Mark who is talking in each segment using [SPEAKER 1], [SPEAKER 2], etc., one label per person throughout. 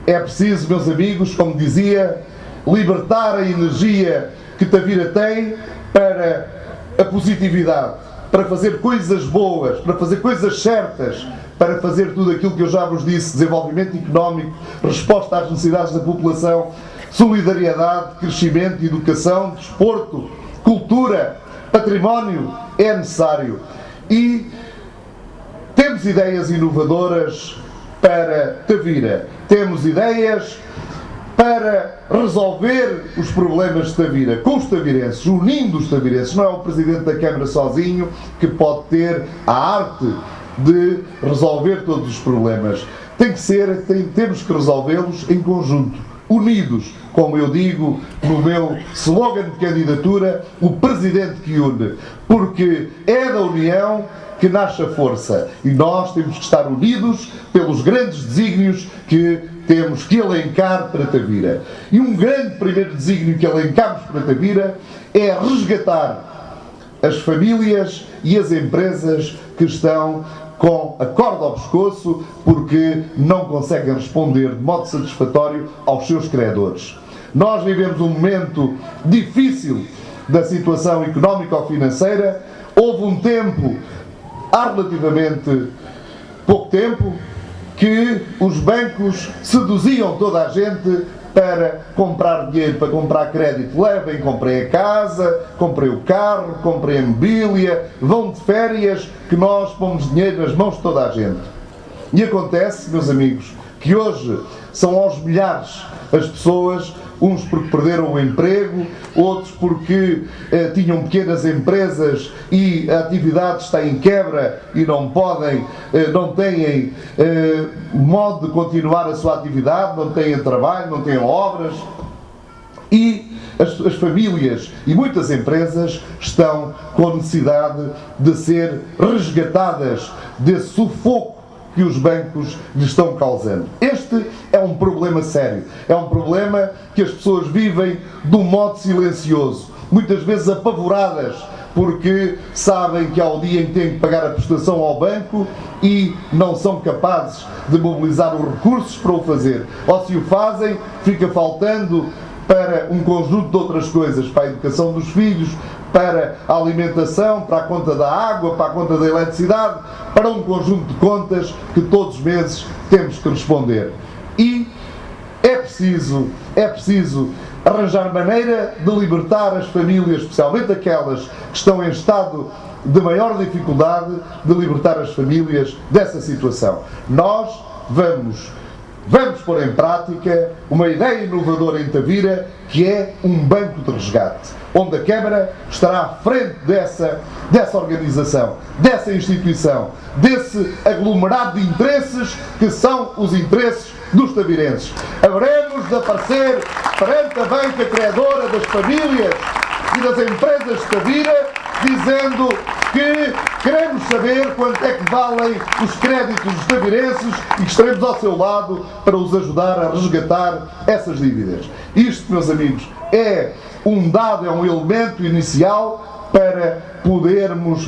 [SPEAKER 1] É preciso, meus amigos, como dizia, libertar a energia que Tavira tem para a positividade, para fazer coisas boas, para fazer coisas certas, para fazer tudo aquilo que eu já vos disse: desenvolvimento económico, resposta às necessidades da população, solidariedade, crescimento, educação, desporto, cultura, património. É necessário. E temos ideias inovadoras para Tavira. Temos ideias para resolver os problemas de Tavira, com os tavirenses, unindo os tavirenses. Não é o Presidente da Câmara sozinho que pode ter a arte de resolver todos os problemas. Temos que resolvê-los em conjunto, unidos, como eu digo no meu slogan de candidatura, o Presidente que une, porque é da união que nasce a força, e nós temos que estar unidos pelos grandes desígnios que temos que elencar para Tavira. E um grande primeiro desígnio que elencamos para Tavira é resgatar as famílias e as empresas que estão com a corda ao pescoço porque não conseguem responder de modo satisfatório aos seus credores. Nós vivemos um momento difícil da situação económico-financeira. Houve um tempo, há relativamente pouco tempo, que os bancos seduziam toda a gente para comprar dinheiro, para comprar crédito. Levem, comprem a casa, comprem o carro, comprem a mobília, vão de férias, que nós pomos dinheiro nas mãos de toda a gente. E acontece, meus amigos, que hoje são aos milhares as pessoas, uns porque perderam o emprego, outros porque tinham pequenas empresas e a atividade está em quebra e não têm modo de continuar a sua atividade, não têm trabalho, não têm obras. E as famílias e muitas empresas estão com necessidade de ser resgatadas desse sufoco que os bancos lhes estão causando. Este é um problema sério. É um problema que as pessoas vivem de um modo silencioso, muitas vezes apavoradas, porque sabem que há o dia em que têm que pagar a prestação ao banco e não são capazes de mobilizar os recursos para o fazer. Ou se o fazem, fica faltando para um conjunto de outras coisas, para a educação dos filhos, para a alimentação, para a conta da água, para a conta da eletricidade, para um conjunto de contas que todos os meses temos que responder. E é preciso arranjar maneira de libertar as famílias, especialmente aquelas que estão em estado de maior dificuldade, de libertar as famílias dessa situação. Nós vamos pôr em prática uma ideia inovadora em Tavira, que é um banco de resgate, onde a Câmara estará à frente dessa organização, dessa instituição, desse aglomerado de interesses que são os interesses dos tavirenses. Haveremos de aparecer perante a banca credora das famílias e das empresas de Tavira, dizendo que queremos saber quanto é que valem os créditos dos tavirenses e que estaremos ao seu lado para os ajudar a resgatar essas dívidas. Isto, meus amigos, é um dado, é um elemento inicial para podermos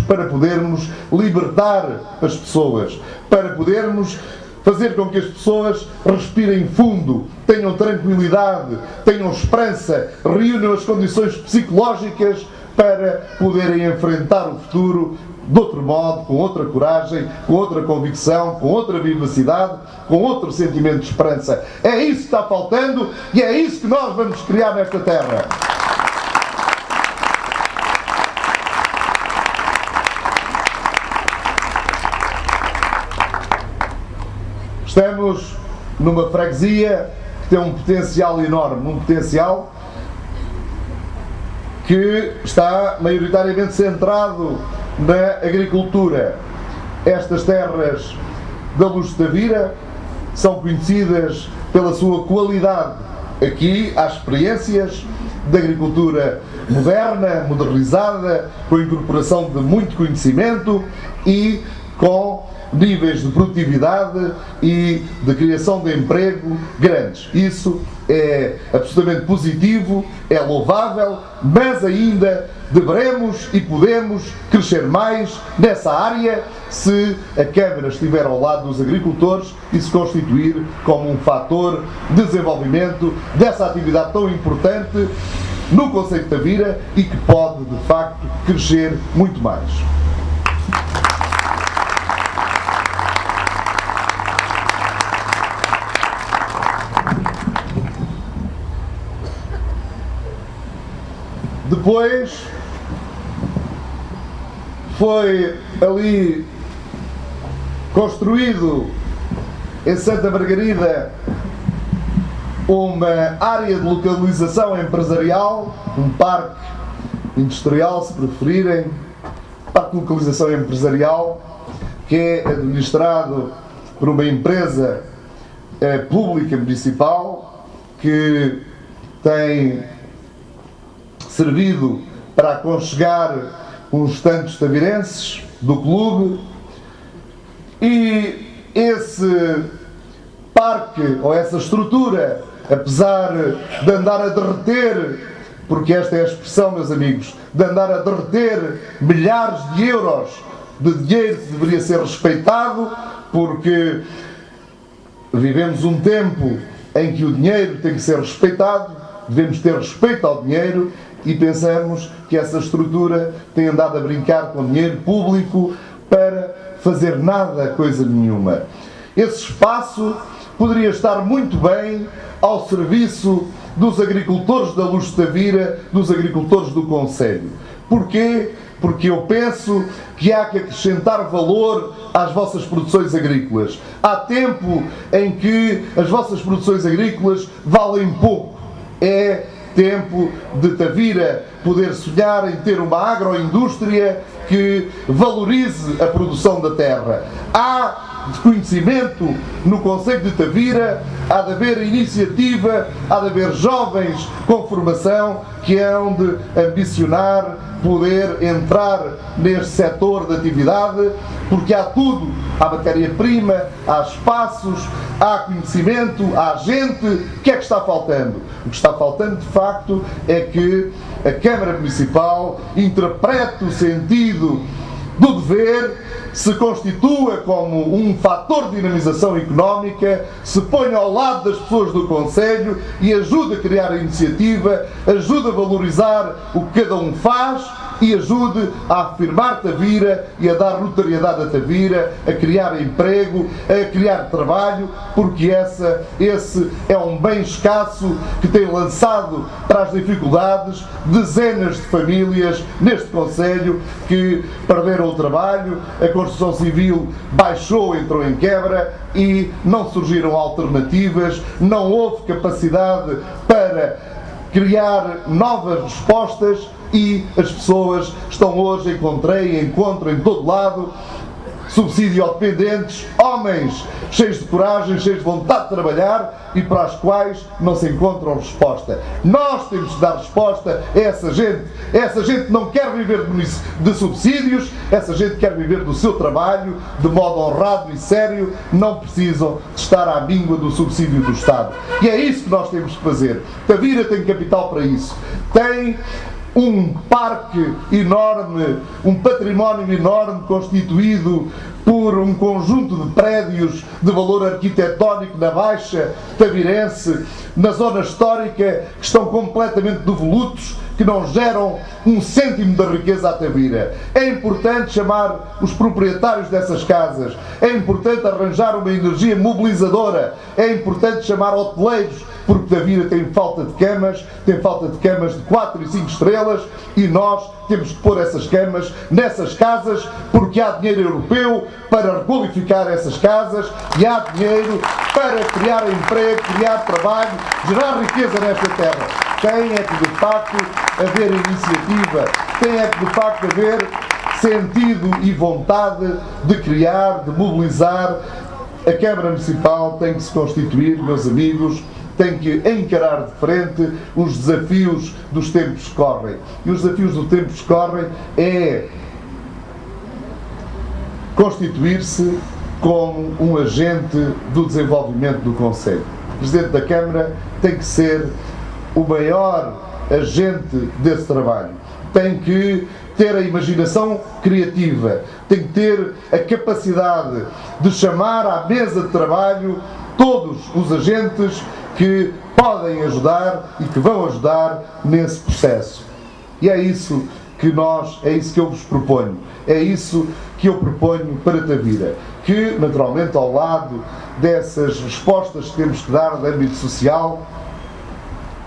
[SPEAKER 1] libertar as pessoas, para podermos fazer com que as pessoas respirem fundo, tenham tranquilidade, tenham esperança, reúnam as condições psicológicas para poderem enfrentar o futuro de outro modo, com outra coragem, com outra convicção, com outra vivacidade, com outro sentimento de esperança. É isso que está faltando e é isso que nós vamos criar nesta terra. Estamos numa freguesia que tem um potencial enorme, um potencial que está maioritariamente centrado na agricultura. Estas terras da Luz de Tavira são conhecidas pela sua qualidade. Aqui há experiências de agricultura moderna, modernizada, com a incorporação de muito conhecimento e com níveis de produtividade e de criação de emprego grandes. Isso é absolutamente positivo, é louvável, mas ainda deveremos e podemos crescer mais nessa área se a Câmara estiver ao lado dos agricultores e se constituir como um fator de desenvolvimento dessa atividade tão importante no concelho de Tavira e que pode, de facto, crescer muito mais. Depois foi ali construído em Santa Margarida uma área de localização empresarial, um parque industrial, se preferirem, parque de localização empresarial, que é administrado por uma empresa pública municipal que tem servido para aconchegar uns tantos tavirenses do clube, e esse parque, ou essa estrutura, apesar de andar a derreter, porque esta é a expressão, meus amigos, de andar a derreter milhares de euros de dinheiro que deveria ser respeitado, porque vivemos um tempo em que o dinheiro tem que ser respeitado, devemos ter respeito ao dinheiro, e pensamos que essa estrutura tem andado a brincar com dinheiro público para fazer nada, coisa nenhuma. Esse espaço poderia estar muito bem ao serviço dos agricultores da Luz de Tavira, dos agricultores do concelho. Porquê? Porque eu penso que há que acrescentar valor às vossas produções agrícolas. Há tempo em que as vossas produções agrícolas valem pouco. É tempo de Tavira poder sonhar em ter uma agroindústria que valorize a produção da terra. Há desconhecimento no concelho de Tavira, há de haver iniciativa, há de haver jovens com formação que hão de ambicionar poder entrar neste setor de atividade, porque há tudo, há matéria-prima, há espaços, há conhecimento, há gente. O que é que está faltando? O que está faltando, de facto, é que a Câmara Municipal interprete o sentido do dever, se constitua como um fator de dinamização económica, se ponha ao lado das pessoas do concelho e ajude a criar a iniciativa, ajude a valorizar o que cada um faz e ajude a afirmar Tavira e a dar notariedade a Tavira, a criar emprego, a criar trabalho, porque esse é um bem escasso que tem lançado para as dificuldades dezenas de famílias neste concelho que perderam o trabalho, a construção civil baixou, entrou em quebra e não surgiram alternativas, não houve capacidade para criar novas respostas e as pessoas estão hoje, encontram em todo lado subsídio-dependentes, homens cheios de coragem, cheios de vontade de trabalhar e para as quais não se encontram resposta. Nós temos de dar resposta a essa gente. Essa gente não quer viver de subsídios, essa gente quer viver do seu trabalho, de modo honrado e sério, não precisam de estar à míngua do subsídio do Estado. E é isso que nós temos que fazer. Tavira tem capital para isso. Tem um parque enorme, um património enorme constituído por um conjunto de prédios de valor arquitetónico na Baixa Tavirense, na zona histórica, que estão completamente devolutos, que não geram um cêntimo da riqueza à Tavira. É importante chamar os proprietários dessas casas, é importante arranjar uma energia mobilizadora, é importante chamar hoteleiros, porque Tavira tem falta de camas de 4 e 5 estrelas e nós temos que pôr essas camas nessas casas, porque há dinheiro europeu para requalificar essas casas e há dinheiro para criar emprego, criar trabalho, gerar riqueza nesta terra. Tem é que de facto haver iniciativa, tem é que de facto haver sentido e vontade de criar, de mobilizar. A Câmara Municipal tem que se constituir, meus amigos, tem que encarar de frente os desafios dos tempos que correm. E os desafios dos tempos que correm é constituir-se como um agente do desenvolvimento do Conselho. O Presidente da Câmara tem que ser o maior agente desse trabalho. Tem que ter a imaginação criativa, tem que ter a capacidade de chamar à mesa de trabalho todos os agentes que podem ajudar e que vão ajudar nesse processo. E é isso que eu vos proponho. É isso que eu proponho para Tavira. Que, naturalmente, ao lado dessas respostas que temos que dar no âmbito social,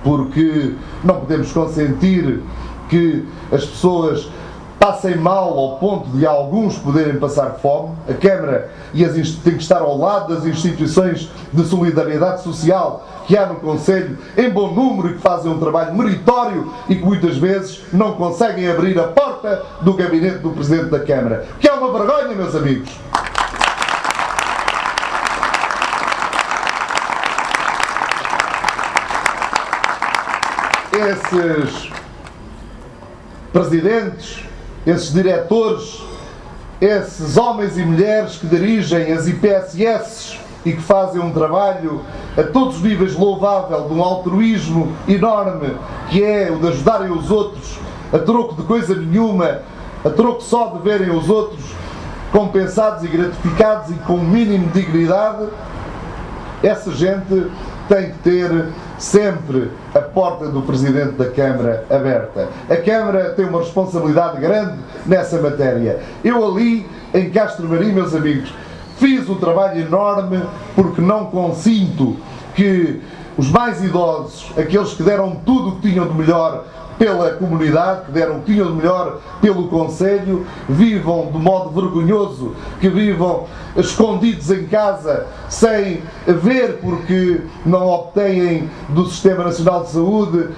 [SPEAKER 1] porque não podemos consentir que as pessoas passem mal ao ponto de alguns poderem passar fome. A Câmara tem que estar ao lado das instituições de solidariedade social que há no Conselho, em bom número, e que fazem um trabalho meritório e que muitas vezes não conseguem abrir a porta do gabinete do Presidente da Câmara. Que é uma vergonha, meus amigos. Esses presidentes, esses diretores, esses homens e mulheres que dirigem as IPSS e que fazem um trabalho a todos os níveis louvável, de um altruísmo enorme, que é o de ajudarem os outros a troco de coisa nenhuma, a troco só de verem os outros compensados e gratificados e com o mínimo de dignidade. Essa gente tem que ter sempre a porta do Presidente da Câmara aberta. A Câmara tem uma responsabilidade grande nessa matéria. Eu ali, em Castro Marim, meus amigos, fiz um trabalho enorme porque não consinto que os mais idosos, aqueles que deram tudo o que tinham de melhor pela comunidade, que deram o que tinham de melhor pelo Conselho, vivam de modo vergonhoso, que vivam escondidos em casa, sem ver, porque não obtêm do Sistema Nacional de Saúde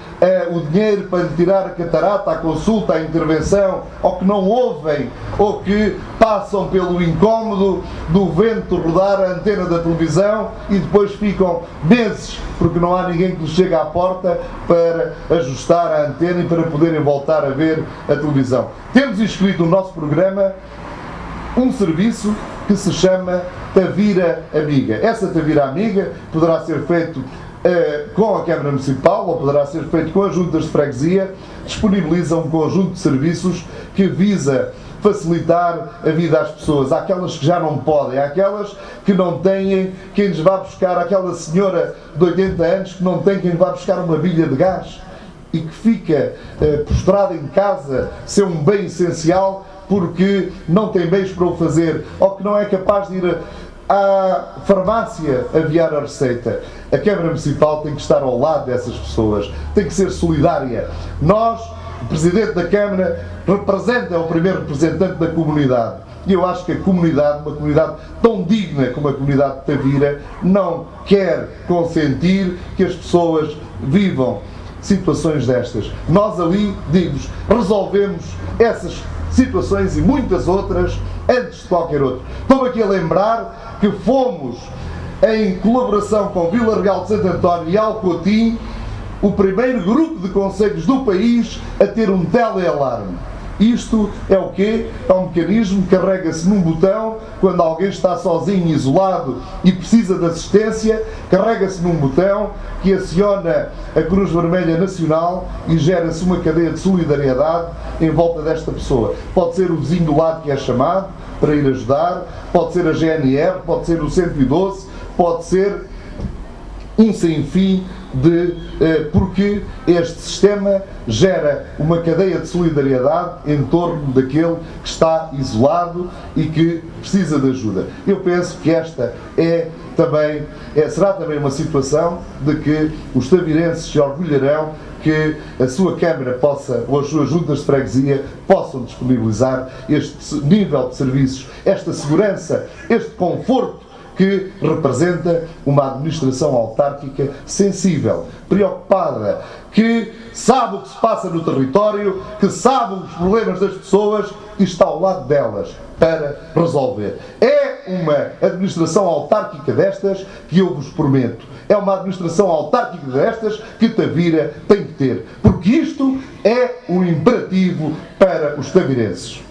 [SPEAKER 1] o dinheiro para lhe tirar a catarata, a consulta, a intervenção, ou que não ouvem, ou que passam pelo incómodo do vento rodar a antena da televisão e depois ficam meses, porque não há ninguém que lhes chegue à porta para ajustar a antena e para poderem voltar a ver a televisão. Temos inscrito no nosso programa um serviço que se chama Tavira Amiga. Essa Tavira Amiga poderá ser feito com a Câmara Municipal ou poderá ser feito com as juntas de freguesia. Disponibiliza um conjunto de serviços que visa facilitar a vida às pessoas, àquelas que já não podem, àquelas que não têm quem lhes vá buscar, aquela senhora de 80 anos que não tem quem lhe vá buscar uma bilha de gás e que fica prostrada em casa, ser um bem essencial porque não tem meios para o fazer, ou que não é capaz de ir à farmácia aviar a receita. A Câmara Municipal tem que estar ao lado dessas pessoas, tem que ser solidária. Nós, o Presidente da Câmara, é o primeiro representante da comunidade. E eu acho que a comunidade, uma comunidade tão digna como a comunidade de Tavira, não quer consentir que as pessoas vivam situações destas. Nós ali, digo-vos, resolvemos essas situações e muitas outras antes de qualquer outro. Estou-me aqui a lembrar que fomos, em colaboração com Vila Real de Santo António e Alcotim, o primeiro grupo de concelhos do país a ter um telealarme. Isto é o quê? É um mecanismo que carrega-se num botão quando alguém está sozinho, isolado e precisa de assistência, carrega-se num botão que aciona a Cruz Vermelha Nacional e gera-se uma cadeia de solidariedade em volta desta pessoa. Pode ser o vizinho do lado que é chamado para ir ajudar, pode ser a GNR, pode ser o 112, pode ser um sem fim porque este sistema gera uma cadeia de solidariedade em torno daquele que está isolado e que precisa de ajuda. Eu penso que esta será também uma situação de que os tavirenses se orgulharão que a sua Câmara possa, ou as suas juntas de freguesia, possam disponibilizar este nível de serviços, esta segurança, este conforto que representa uma administração autárquica sensível, preocupada, que sabe o que se passa no território, que sabe os problemas das pessoas e está ao lado delas para resolver. É uma administração autárquica destas que eu vos prometo. É uma administração autárquica destas que Tavira tem que ter. Porque isto é um imperativo para os tavirenses.